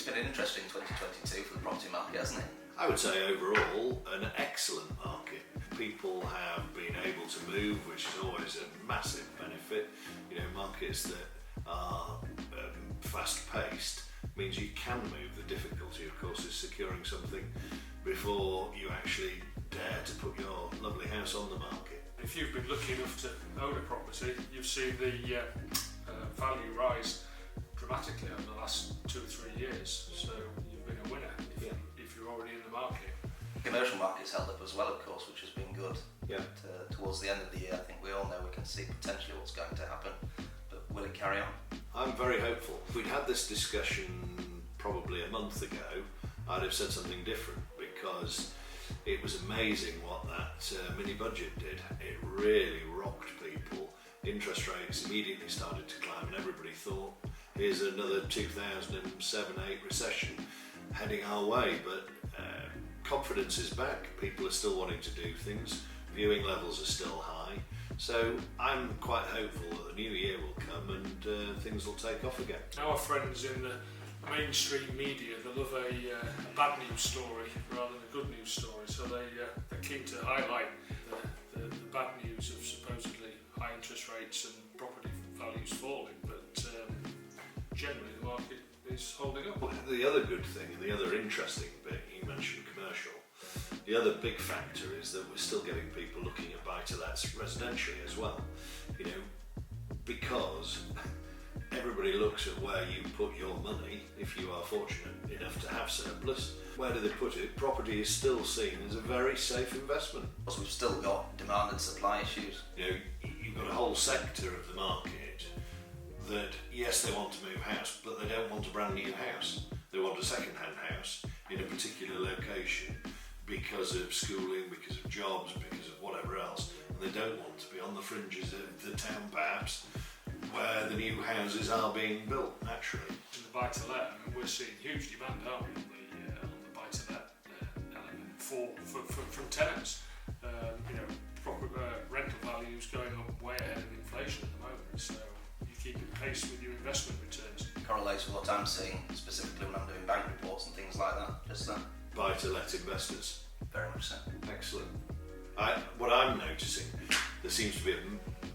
It's been an interesting 2022 for the property market, hasn't it? I would say overall an excellent market. People have been able to move, which is always a massive benefit. You know, markets that are fast-paced means you can move. The difficulty, of course, is securing something before you actually dare to put your lovely house on the market. If you've been lucky enough to own a property, you've seen the value rise dramatically over the last 2 or 3 years, so you've been a winner if you're already in the market. The commercial market's held up as well, of course, which has been good. Yeah. But, towards the end of the year, I think we all know we can see potentially what's going to happen, but will it carry on? I'm very hopeful. If we'd had this discussion probably a month ago, I'd have said something different, because it was amazing what that mini budget did. It really rocked people. Interest rates immediately started to climb and everybody thought, here's another 2007-8 recession heading our way, but confidence is back. People are still wanting to do things. Viewing levels are still high. So I'm quite hopeful that the new year will come and things will take off again. Our friends in the mainstream media, they love a bad news story rather than a good news story, so they're keen to highlight the bad news of supposedly high interest rates and property values falling, but generally the market is holding up. Well, the other good thing and the other interesting bit, you mentioned commercial, the other big factor is that we're still getting people looking at buy-to-lets residentially as well, you know, because everybody looks at where you put your money. If you are fortunate enough to have surplus, where do they put it? Property is still seen as a very safe investment. Because we've still got demand and supply issues. You know, you've got a whole sector of the market that, yes, they want to move house, but they don't want a brand new house. They want a second-hand house in a particular location because of schooling, because of jobs, because of whatever else. And they don't want to be on the fringes of the town, perhaps, where the new houses are being built naturally. In the buy-to-let, I mean, we're seeing huge demand, aren't we, on the buy-to-let element from tenants. You know, proper rental values going up way ahead of inflation at the moment, so you keep in pace with your investment returns. Correlates with what I'm seeing, specifically when I'm doing bank reports and things like that. Just that. Buy-to-let investors. Very much so. Excellent. What I'm noticing, there seems to be a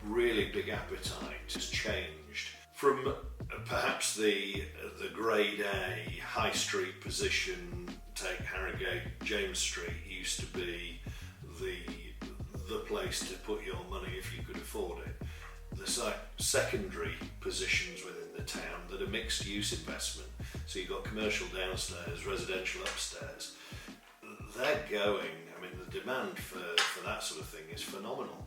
really big appetite has changed from perhaps the grade A high street position. Take Harrogate, James Street used to be the place to put your money if you could afford it. The secondary positions within the town that are mixed use investment, so you've got commercial downstairs, residential upstairs, they're going, I mean the demand for that sort of thing is phenomenal.